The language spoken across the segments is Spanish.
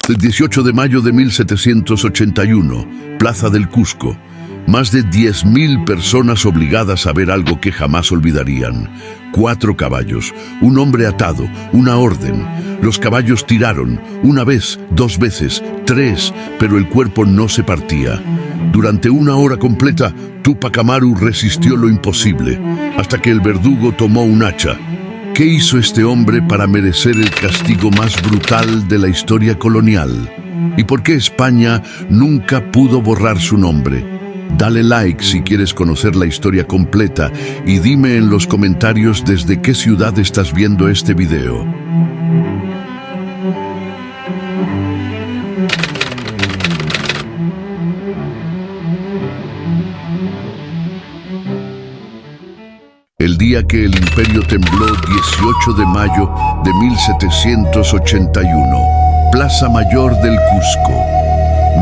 El 18 de mayo de 1781, Plaza del Cusco. Más de 10.000 personas obligadas a ver algo que jamás olvidarían. 4 caballos, un hombre atado, una orden. Los caballos tiraron, una vez, 2 veces, 3, pero el cuerpo no se partía. Durante 1 hora completa, Túpac Amaru resistió lo imposible, hasta que el verdugo tomó un hacha. ¿Qué hizo este hombre para merecer el castigo más brutal de la historia colonial? ¿Y por qué España nunca pudo borrar su nombre? Dale like si quieres conocer la historia completa y dime en los comentarios desde qué ciudad estás viendo este video. El día que el imperio tembló, 18 de mayo de 1781, Plaza Mayor del Cusco.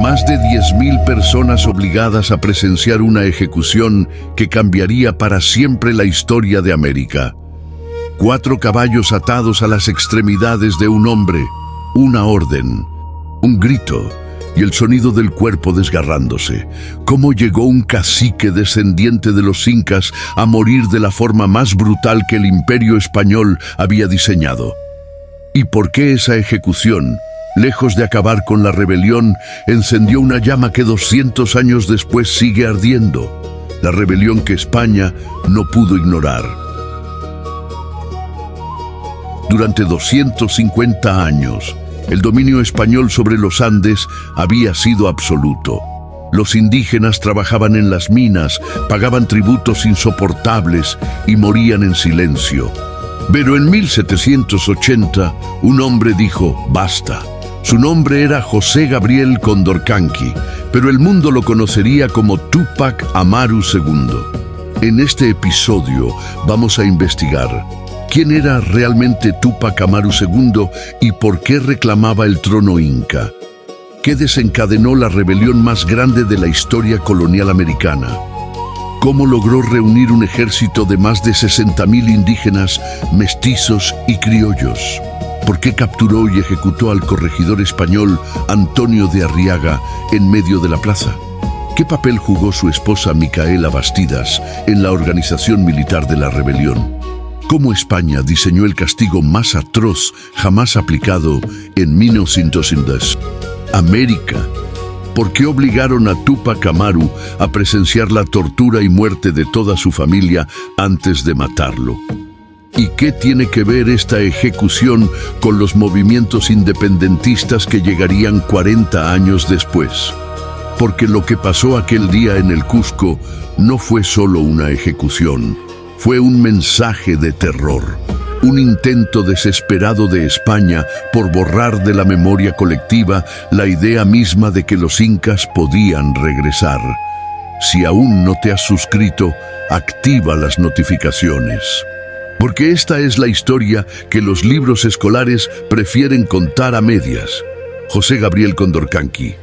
Más de 10.000 personas obligadas a presenciar una ejecución que cambiaría para siempre la historia de América. 4 caballos atados a las extremidades de un hombre, una orden, un grito y el sonido del cuerpo desgarrándose. ¿Cómo llegó un cacique descendiente de los incas a morir de la forma más brutal que el imperio español había diseñado? ¿Y por qué esa ejecución, lejos de acabar con la rebelión, encendió una llama que 200 años después sigue ardiendo? La rebelión que España no pudo ignorar. Durante 250 años, el dominio español sobre los Andes había sido absoluto. Los indígenas trabajaban en las minas, pagaban tributos insoportables y morían en silencio. Pero en 1780, un hombre dijo, basta. Su nombre era José Gabriel Condorcanqui, pero el mundo lo conocería como Túpac Amaru II. En este episodio vamos a investigar quién era realmente Túpac Amaru II y por qué reclamaba el trono inca. ¿Qué desencadenó la rebelión más grande de la historia colonial americana? ¿Cómo logró reunir un ejército de más de 60.000 indígenas, mestizos y criollos? ¿Por qué capturó y ejecutó al corregidor español Antonio de Arriaga en medio de la plaza? ¿Qué papel jugó su esposa Micaela Bastidas en la organización militar de la rebelión? ¿Cómo España diseñó el castigo más atroz jamás aplicado en 1910? América. ¿Por qué obligaron a Túpac Amaru a presenciar la tortura y muerte de toda su familia antes de matarlo? ¿Y qué tiene que ver esta ejecución con los movimientos independentistas que llegarían 40 años después? Porque lo que pasó aquel día en el Cusco no fue solo una ejecución. Fue un mensaje de terror, un intento desesperado de España por borrar de la memoria colectiva la idea misma de que los incas podían regresar. Si aún no te has suscrito, activa las notificaciones. Porque esta es la historia que los libros escolares prefieren contar a medias. José Gabriel Condorcanqui,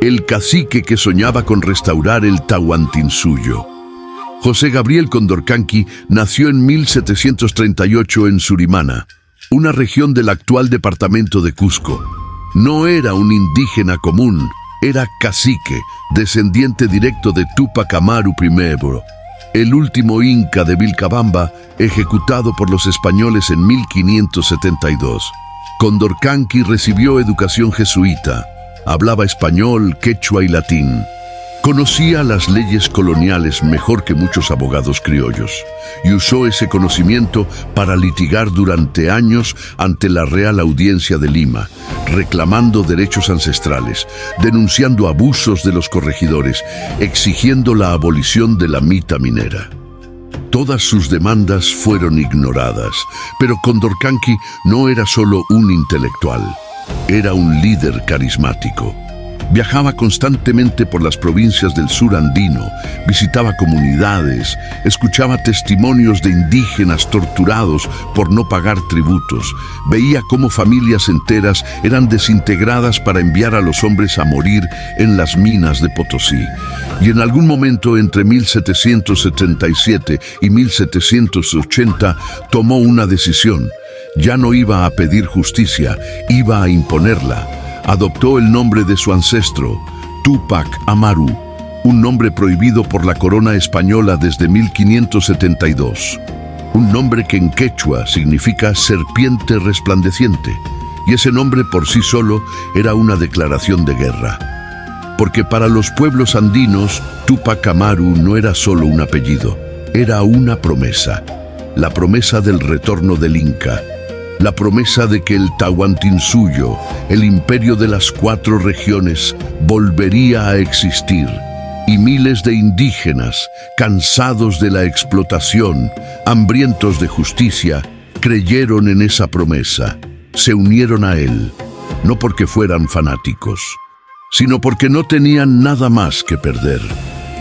el cacique que soñaba con restaurar el Tahuantinsuyo. José Gabriel Condorcanqui nació en 1738 en Surimana, una región del actual departamento de Cusco. No era un indígena común, era cacique, descendiente directo de Túpac Amaru I, el último inca de Vilcabamba, ejecutado por los españoles en 1572. Condorcanqui recibió educación jesuita, hablaba español, quechua y latín. Conocía las leyes coloniales mejor que muchos abogados criollos y usó ese conocimiento para litigar durante años ante la Real Audiencia de Lima, reclamando derechos ancestrales, denunciando abusos de los corregidores, exigiendo la abolición de la mita minera. Todas sus demandas fueron ignoradas, pero Condorcanqui no era solo un intelectual, era un líder carismático. Viajaba constantemente por las provincias del sur andino, visitaba comunidades, escuchaba testimonios de indígenas torturados por no pagar tributos, veía cómo familias enteras eran desintegradas para enviar a los hombres a morir en las minas de Potosí. Y en algún momento entre 1777 y 1780 tomó una decisión. Ya no iba a pedir justicia, iba a imponerla. adoptó el nombre de su ancestro, Túpac Amaru, un nombre prohibido por la corona española desde 1572. Un nombre que en quechua significa serpiente resplandeciente, y ese nombre por sí solo era una declaración de guerra. Porque para los pueblos andinos, Túpac Amaru no era solo un apellido, era una promesa. La promesa del retorno del Inca, la promesa de que el Tahuantinsuyo, el imperio de las 4 regiones, volvería a existir, y miles de indígenas, cansados de la explotación, hambrientos de justicia, creyeron en esa promesa, se unieron a él, no porque fueran fanáticos, sino porque no tenían nada más que perder.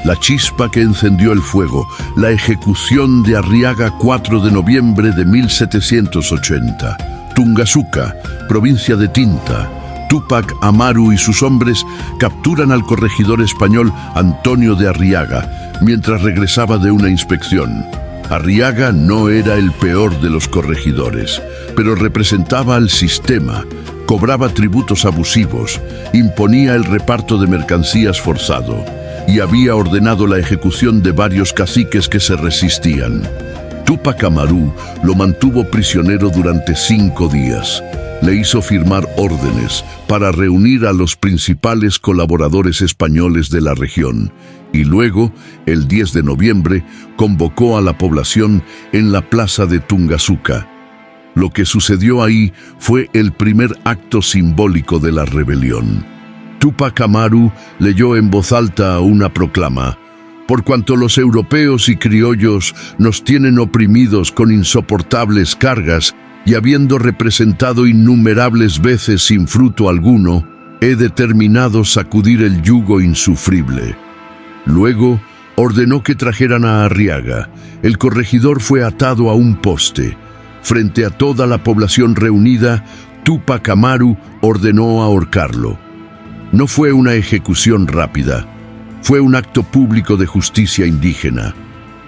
La chispa que encendió el fuego, la ejecución de Arriaga 4 de noviembre de 1780. Tungazuca, provincia de Tinta. Túpac Amaru y sus hombres capturan al corregidor español Antonio de Arriaga mientras regresaba de una inspección. Arriaga no era el peor de los corregidores, pero representaba al sistema, cobraba tributos abusivos, imponía el reparto de mercancías forzado y había ordenado la ejecución de varios caciques que se resistían. Túpac Amaru lo mantuvo prisionero durante 5 días. Le hizo firmar órdenes para reunir a los principales colaboradores españoles de la región y luego, el 10 de noviembre, convocó a la población en la plaza de Tungazuca. Lo que sucedió ahí fue el primer acto simbólico de la rebelión. Túpac Amaru leyó en voz alta una proclama: por cuanto los europeos y criollos nos tienen oprimidos con insoportables cargas, y habiendo representado innumerables veces sin fruto alguno, he determinado sacudir el yugo insufrible. Luego ordenó que trajeran a Arriaga. El corregidor fue atado a un poste. Frente a toda la población reunida, Túpac Amaru ordenó ahorcarlo. No fue una ejecución rápida, fue un acto público de justicia indígena,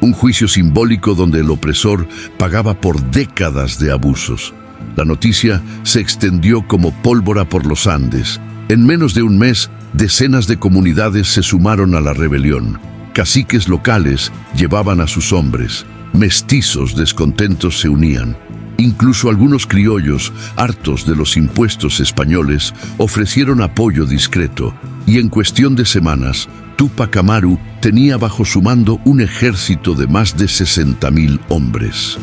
un juicio simbólico donde el opresor pagaba por décadas de abusos. La noticia se extendió como pólvora por los Andes. En menos de un mes, decenas de comunidades se sumaron a la rebelión. Caciques locales llevaban a sus hombres, mestizos descontentos se unían. Incluso algunos criollos, hartos de los impuestos españoles, ofrecieron apoyo discreto, y en cuestión de semanas, Túpac Amaru tenía bajo su mando un ejército de más de 60.000 hombres.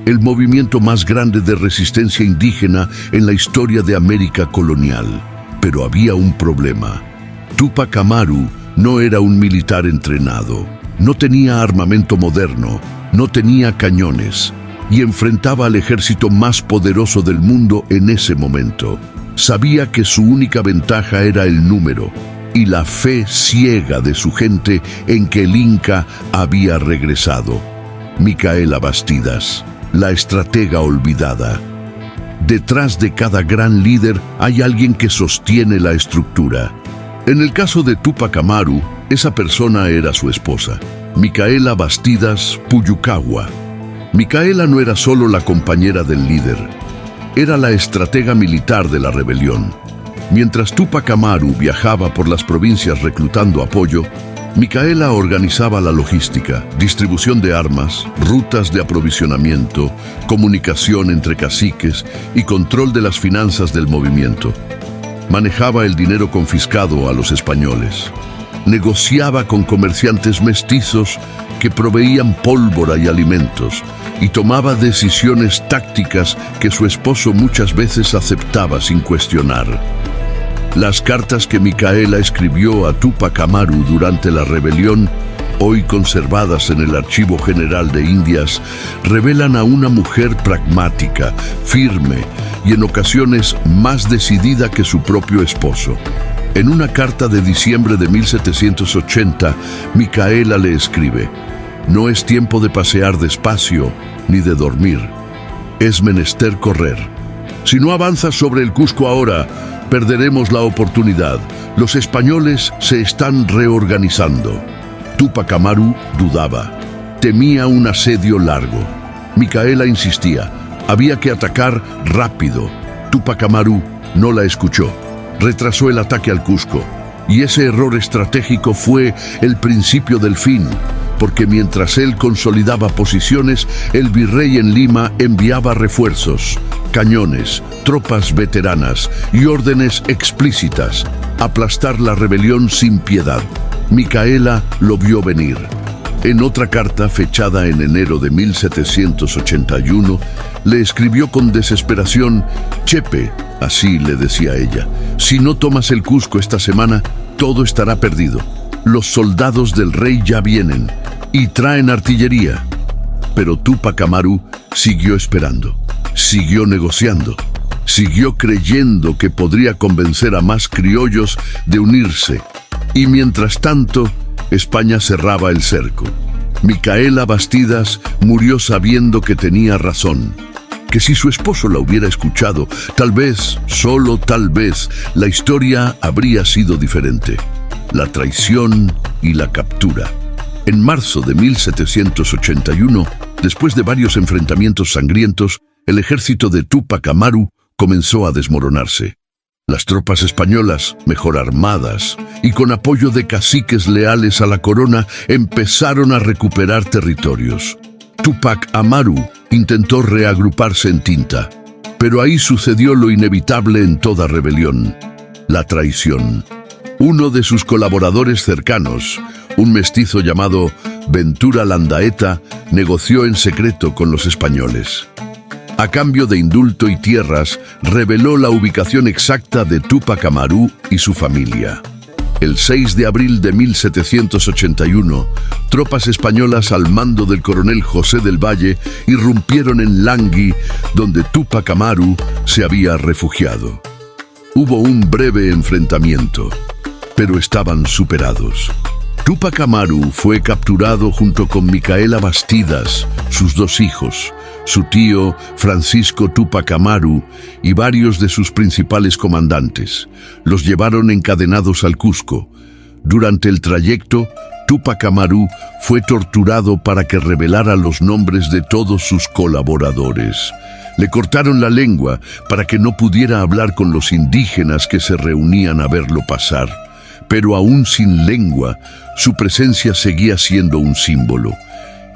El movimiento más grande de resistencia indígena en la historia de América colonial. Pero había un problema. Túpac Amaru no era un militar entrenado, no tenía armamento moderno, no tenía cañones, y enfrentaba al ejército más poderoso del mundo en ese momento. Sabía que su única ventaja era el número y la fe ciega de su gente en que el Inca había regresado. Micaela Bastidas, la estratega olvidada. Detrás de cada gran líder hay alguien que sostiene la estructura. En el caso de Túpac Amaru, esa persona era su esposa, Micaela Bastidas Puyucagua. Micaela no era solo la compañera del líder, era la estratega militar de la rebelión. Mientras Túpac Amaru viajaba por las provincias reclutando apoyo, Micaela organizaba la logística, distribución de armas, rutas de aprovisionamiento, comunicación entre caciques y control de las finanzas del movimiento. Manejaba el dinero confiscado a los españoles. Negociaba con comerciantes mestizos que proveían pólvora y alimentos y tomaba decisiones tácticas que su esposo muchas veces aceptaba sin cuestionar. Las cartas que Micaela escribió a Túpac Amaru durante la rebelión, hoy conservadas en el Archivo General de Indias, revelan a una mujer pragmática, firme y en ocasiones más decidida que su propio esposo. En una carta de diciembre de 1780, Micaela le escribe: «No es tiempo de pasear despacio ni de dormir. Es menester correr. Si no avanzas sobre el Cusco ahora, perderemos la oportunidad. Los españoles se están reorganizando». Túpac Amaru dudaba. Temía un asedio largo. Micaela insistía. Había que atacar rápido. Túpac Amaru no la escuchó. retrasó el ataque al Cusco. Y ese error estratégico fue el principio del fin, porque mientras él consolidaba posiciones, el virrey en Lima enviaba refuerzos, cañones, tropas veteranas y órdenes explícitas: aplastar la rebelión sin piedad. Micaela lo vio venir. En otra carta, fechada en enero de 1781, le escribió con desesperación: «Chepe», así le decía ella, «si no tomas el Cusco esta semana, todo estará perdido. Los soldados del rey ya vienen y traen artillería». Pero Túpac Amaru siguió esperando, siguió negociando, siguió creyendo que podría convencer a más criollos de unirse. Y mientras tanto, España cerraba el cerco. Micaela Bastidas murió sabiendo que tenía razón, que si su esposo la hubiera escuchado, tal vez, solo tal vez, la historia habría sido diferente. La traición y la captura. En marzo de 1781, después de varios enfrentamientos sangrientos, el ejército de Túpac Amaru comenzó a desmoronarse. Las tropas españolas, mejor armadas y con apoyo de caciques leales a la corona, empezaron a recuperar territorios. Túpac Amaru intentó reagruparse en Tinta, pero ahí sucedió lo inevitable en toda rebelión: la traición. Uno de sus colaboradores cercanos, un mestizo llamado Ventura Landaeta, negoció en secreto con los españoles. A cambio de indulto y tierras, reveló la ubicación exacta de Túpac Amaru y su familia. El 6 de abril de 1781, tropas españolas al mando del coronel José del Valle irrumpieron en Langui, donde Túpac Amaru se había refugiado. Hubo un breve enfrentamiento, pero estaban superados. Túpac Amaru fue capturado junto con Micaela Bastidas, sus dos hijos, su tío Francisco Túpac Amaru y varios de sus principales comandantes. Los llevaron encadenados al Cusco. Durante el trayecto, Túpac Amaru fue torturado para que revelara los nombres de todos sus colaboradores. Le cortaron la lengua para que no pudiera hablar con los indígenas que se reunían a verlo pasar. Pero aún sin lengua, su presencia seguía siendo un símbolo,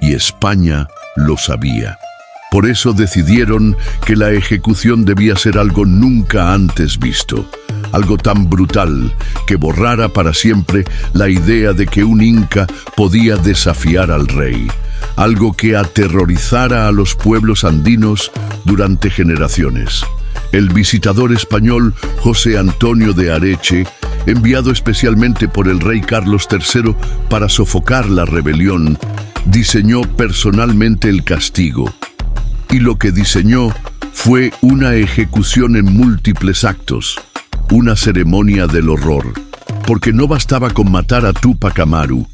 y España lo sabía. Por eso decidieron que la ejecución debía ser algo nunca antes visto, algo tan brutal que borrara para siempre la idea de que un inca podía desafiar al rey, algo que aterrorizara a los pueblos andinos durante generaciones. El visitador español José Antonio de Areche, enviado especialmente por el rey Carlos III para sofocar la rebelión, diseñó personalmente el castigo. Y lo que diseñó fue una ejecución en múltiples actos, una ceremonia del horror, porque no bastaba con matar a Túpac Amaru,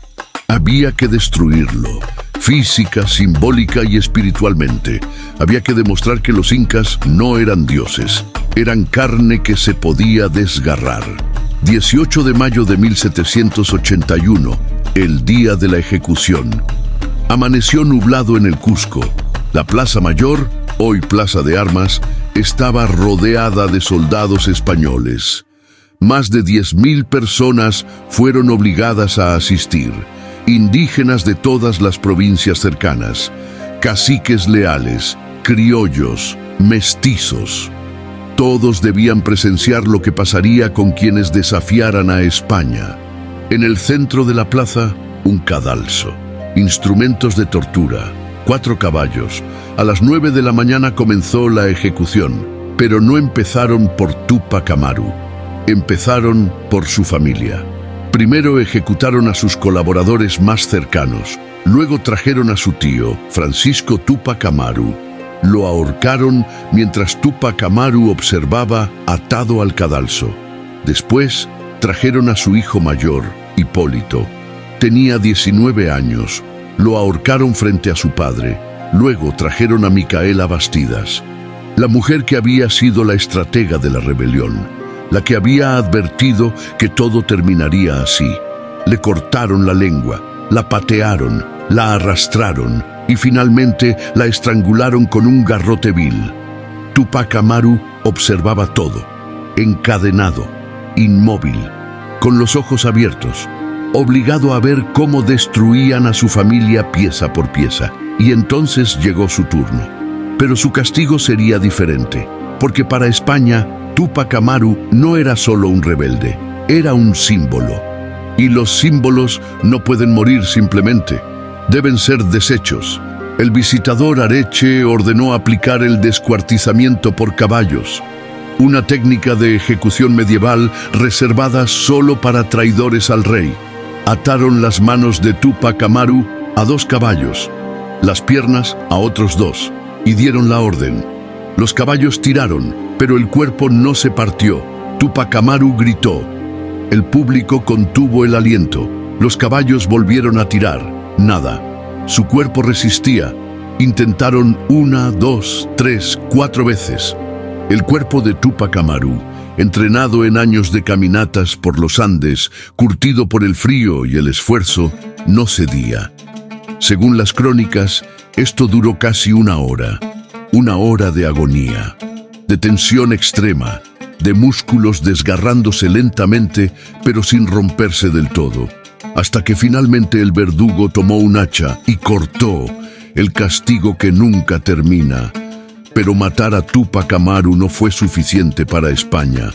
había que destruirlo, física, simbólica y espiritualmente. Había que demostrar que los incas no eran dioses, eran carne que se podía desgarrar. 18 de mayo de 1781, el día de la ejecución. Amaneció nublado en el Cusco. La Plaza Mayor, hoy Plaza de Armas, estaba rodeada de soldados españoles. Más de 10.000 personas fueron obligadas a asistir, indígenas de todas las provincias cercanas, caciques leales, criollos, mestizos. Todos debían presenciar lo que pasaría con quienes desafiaran a España. En el centro de la plaza, un cadalso, instrumentos de tortura, 4 caballos. A las 9 de la mañana comenzó la ejecución, pero no empezaron por Túpac Amaru, empezaron por su familia. Primero ejecutaron a sus colaboradores más cercanos, luego trajeron a su tío, Francisco Túpac Amaru. Lo ahorcaron mientras Túpac Amaru observaba atado al cadalso. Después trajeron a su hijo mayor, Hipólito. Tenía 19 años. Lo ahorcaron frente a su padre. Luego trajeron a Micaela Bastidas, la mujer que había sido la estratega de la rebelión, la que había advertido que todo terminaría así. Le cortaron la lengua, la patearon, la arrastraron y finalmente la estrangularon con un garrote vil. Túpac Amaru observaba todo, encadenado, inmóvil, con los ojos abiertos, obligado a ver cómo destruían a su familia pieza por pieza. Y entonces llegó su turno. Pero su castigo sería diferente, porque para España, Túpac Amaru no era solo un rebelde, era un símbolo. Y los símbolos no pueden morir simplemente, deben ser deshechos. El visitador Areche ordenó aplicar el descuartizamiento por caballos, una técnica de ejecución medieval reservada solo para traidores al rey. Ataron las manos de Túpac Amaru a 2 caballos, las piernas a otros 2, y dieron la orden. Los caballos tiraron, pero el cuerpo no se partió. Túpac Amaru gritó. El público contuvo el aliento. Los caballos volvieron a tirar. Nada. Su cuerpo resistía. Intentaron 1, 2, 3, 4 veces. El cuerpo de Túpac Amaru, entrenado en años de caminatas por los Andes, curtido por el frío y el esfuerzo, no cedía. Según las crónicas, esto duró casi 1 hora. 1 hora de agonía, de tensión extrema, de músculos desgarrándose lentamente, pero sin romperse del todo, hasta que finalmente el verdugo tomó un hacha y cortó, el castigo que nunca termina. Pero matar a Túpac Amaru no fue suficiente para España.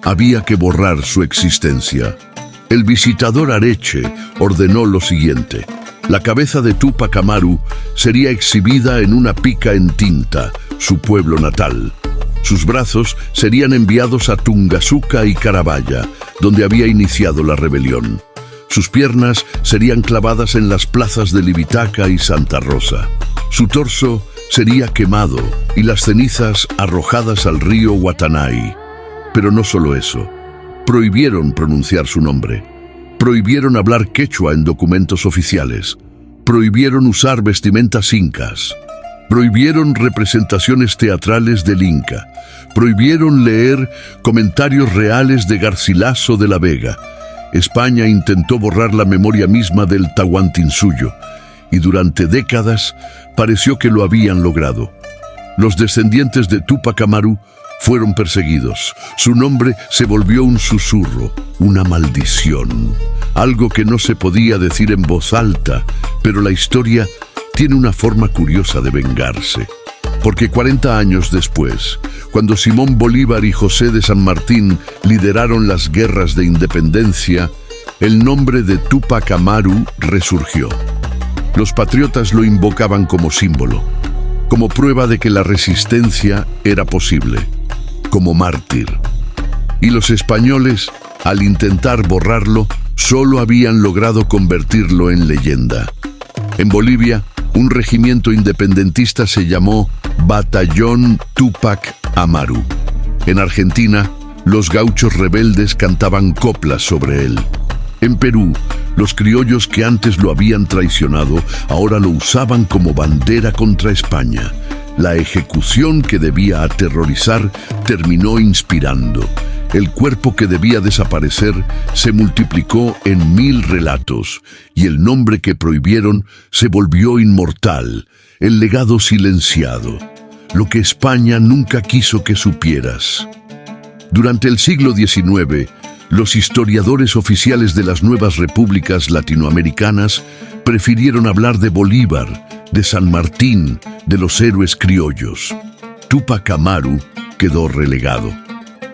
Había que borrar su existencia. El visitador Areche ordenó lo siguiente. La cabeza de Túpac Amaru sería exhibida en una pica en tinta, su pueblo natal. Sus brazos serían enviados a Tungazuca y Carabaya, donde había iniciado la rebelión. Sus piernas serían clavadas en las plazas de Libitaca y Santa Rosa. Su torso sería quemado y las cenizas arrojadas al río Guatanay. Pero no solo eso. Prohibieron pronunciar su nombre. Prohibieron hablar quechua en documentos oficiales. Prohibieron usar vestimentas incas. Prohibieron representaciones teatrales del Inca. Prohibieron leer comentarios reales de Garcilaso de la Vega. España intentó borrar la memoria misma del Tahuantinsuyo, y durante décadas pareció que lo habían logrado. Los descendientes de Túpac Amaru fueron perseguidos. Su nombre se volvió un susurro, una maldición, algo que no se podía decir en voz alta, pero la historia tiene una forma curiosa de vengarse. Porque 40 años después, cuando Simón Bolívar y José de San Martín lideraron las guerras de independencia, el nombre de Túpac Amaru resurgió. Los patriotas lo invocaban como símbolo, como prueba de que la resistencia era posible, como mártir. Y los españoles, al intentar borrarlo, solo habían logrado convertirlo en leyenda. En Bolivia, un regimiento independentista se llamó Batallón Túpac Amaru. En Argentina, los gauchos rebeldes cantaban coplas sobre él. En Perú, los criollos que antes lo habían traicionado, ahora lo usaban como bandera contra España. La ejecución que debía aterrorizar terminó inspirando. El cuerpo que debía desaparecer se multiplicó en 1000 relatos, y el nombre que prohibieron se volvió inmortal, el legado silenciado, lo que España nunca quiso que supieras. Durante el siglo XIX, los historiadores oficiales de las nuevas repúblicas latinoamericanas prefirieron hablar de Bolívar, de San Martín, de los héroes criollos. Túpac Amaru quedó relegado.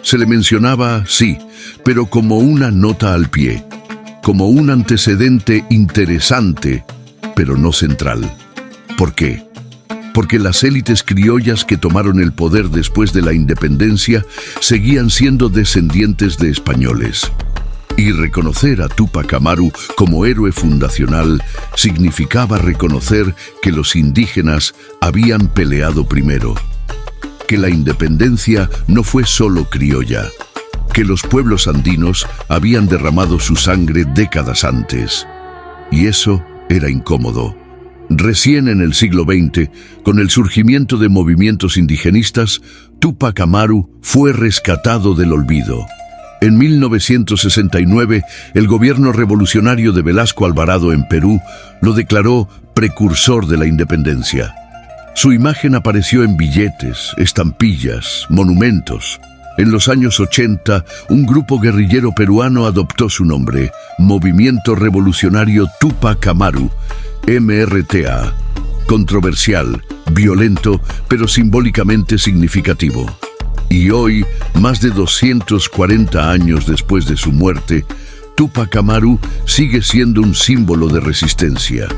Se le mencionaba, sí, pero como una nota al pie, como un antecedente interesante, pero no central. ¿Por qué? Porque las élites criollas que tomaron el poder después de la independencia seguían siendo descendientes de españoles. Y reconocer a Túpac Amaru como héroe fundacional significaba reconocer que los indígenas habían peleado primero, que la independencia no fue solo criolla, que los pueblos andinos habían derramado su sangre décadas antes. Y eso era incómodo. Recién en el siglo XX, con el surgimiento de movimientos indigenistas, Túpac Amaru fue rescatado del olvido. En 1969, el gobierno revolucionario de Velasco Alvarado en Perú lo declaró precursor de la independencia. Su imagen apareció en billetes, estampillas, monumentos. En los años 80, un grupo guerrillero peruano adoptó su nombre, Movimiento Revolucionario Tupac Amaru, MRTA. Controversial, violento, pero simbólicamente significativo. Y hoy, más de 240 años después de su muerte, Tupac Amaru sigue siendo un símbolo de resistencia.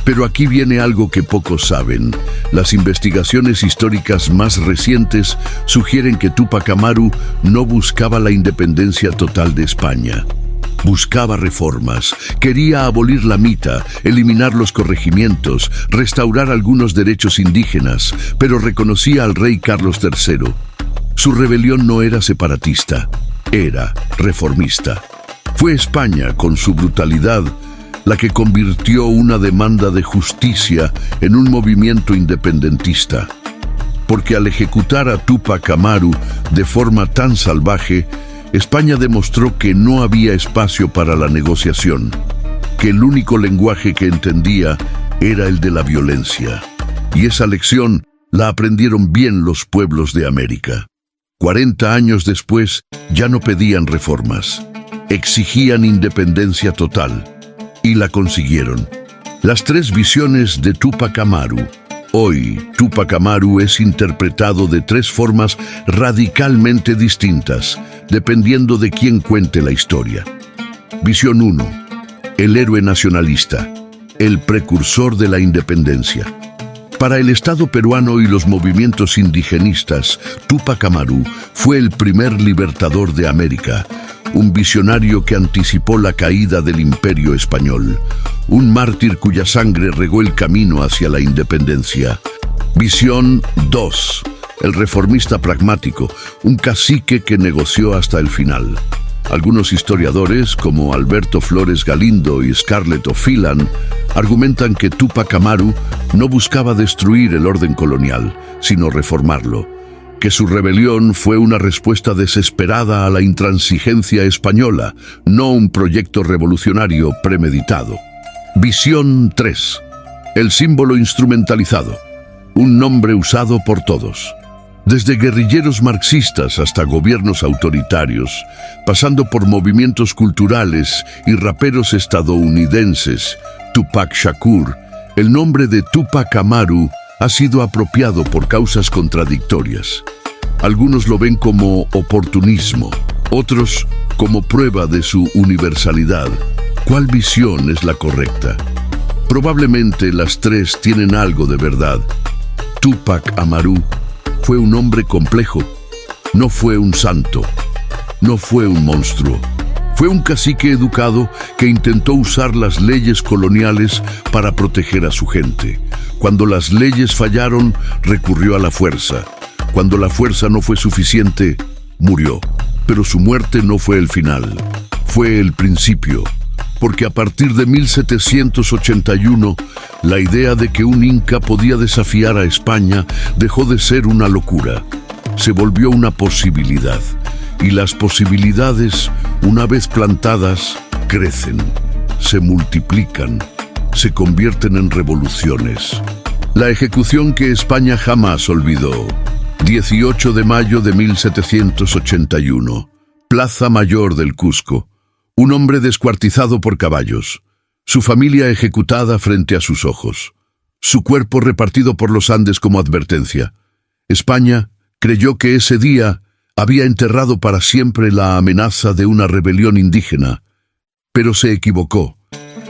Pero aquí viene algo que pocos saben. Las investigaciones históricas más recientes sugieren que Tupac Amaru no buscaba la independencia total de España. Buscaba reformas, quería abolir la mita, eliminar los corregimientos, restaurar algunos derechos indígenas, pero reconocía al rey Carlos III. Su rebelión no era separatista, era reformista. Fue España, con su brutalidad, la que convirtió una demanda de justicia en un movimiento independentista. Porque al ejecutar a Tupac Amaru de forma tan salvaje, España demostró que no había espacio para la negociación, que el único lenguaje que entendía era el de la violencia. Y esa lección la aprendieron bien los pueblos de América. 40 años después, ya no pedían reformas, exigían independencia total. Y la consiguieron. Las tres visiones de Tupac Amaru. Hoy, Tupac Amaru es interpretado de tres formas radicalmente distintas, dependiendo de quién cuente la historia. Visión 1. El héroe nacionalista, el precursor de la independencia. Para el Estado peruano y los movimientos indigenistas, Tupac Amaru fue el primer libertador de América, un visionario que anticipó la caída del Imperio Español, un mártir cuya sangre regó el camino hacia la independencia. Visión 2. El reformista pragmático, un cacique que negoció hasta el final. Algunos historiadores, como Alberto Flores Galindo y Scarlett O'Phelan, argumentan que Tupac Amaru no buscaba destruir el orden colonial, sino reformarlo, que su rebelión fue una respuesta desesperada a la intransigencia española, no un proyecto revolucionario premeditado. Visión 3. El símbolo instrumentalizado, un nombre usado por todos. Desde guerrilleros marxistas hasta gobiernos autoritarios, pasando por movimientos culturales y raperos estadounidenses, Tupac Shakur, el nombre de Tupac Amaru ha sido apropiado por causas contradictorias. Algunos lo ven como oportunismo, otros como prueba de su universalidad. ¿Cuál visión es la correcta? Probablemente las tres tienen algo de verdad. Tupac Amaru fue un hombre complejo, no fue un santo, no fue un monstruo. Fue un cacique educado que intentó usar las leyes coloniales para proteger a su gente. Cuando las leyes fallaron, recurrió a la fuerza. Cuando la fuerza no fue suficiente, murió. Pero su muerte no fue el final, fue el principio. Porque a partir de 1781, la idea de que un inca podía desafiar a España dejó de ser una locura. Se volvió una posibilidad. Y las posibilidades, una vez plantadas, crecen, se multiplican, se convierten en revoluciones. La ejecución que España jamás olvidó. 18 de mayo de 1781, Plaza Mayor del Cusco. Un hombre descuartizado por caballos, su familia ejecutada frente a sus ojos, su cuerpo repartido por los Andes como advertencia. España creyó que ese día había enterrado para siempre la amenaza de una rebelión indígena, pero se equivocó,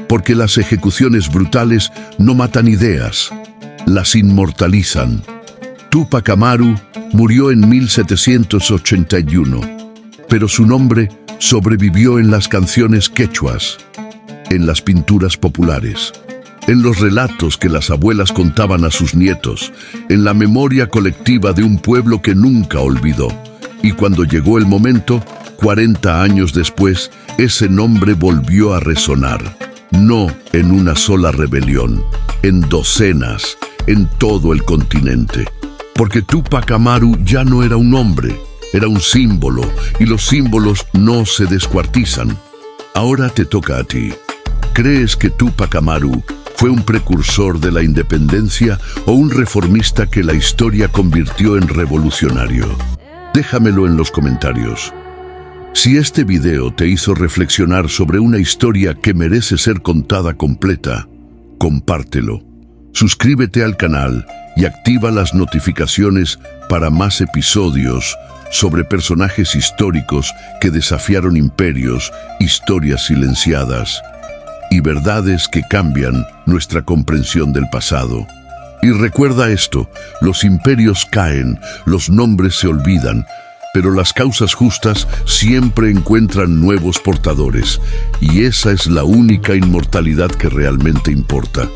porque las ejecuciones brutales no matan ideas, las inmortalizan. Tupac Amaru murió en 1781, pero su nombre sobrevivió en las canciones quechuas, en las pinturas populares, en los relatos que las abuelas contaban a sus nietos, en la memoria colectiva de un pueblo que nunca olvidó. Y cuando llegó el momento, 40 años después, ese nombre volvió a resonar, no en una sola rebelión, en docenas, en todo el continente. Porque Tupac Amaru ya no era un hombre, era un símbolo, y los símbolos no se descuartizan. Ahora te toca a ti. ¿Crees que Tupac Amaru fue un precursor de la independencia o un reformista que la historia convirtió en revolucionario? Déjamelo en los comentarios. Si este video te hizo reflexionar sobre una historia que merece ser contada completa, compártelo. Suscríbete al canal y activa las notificaciones para más episodios sobre personajes históricos que desafiaron imperios, historias silenciadas y verdades que cambian nuestra comprensión del pasado. Y recuerda esto, los imperios caen, los nombres se olvidan, pero las causas justas siempre encuentran nuevos portadores, y esa es la única inmortalidad que realmente importa.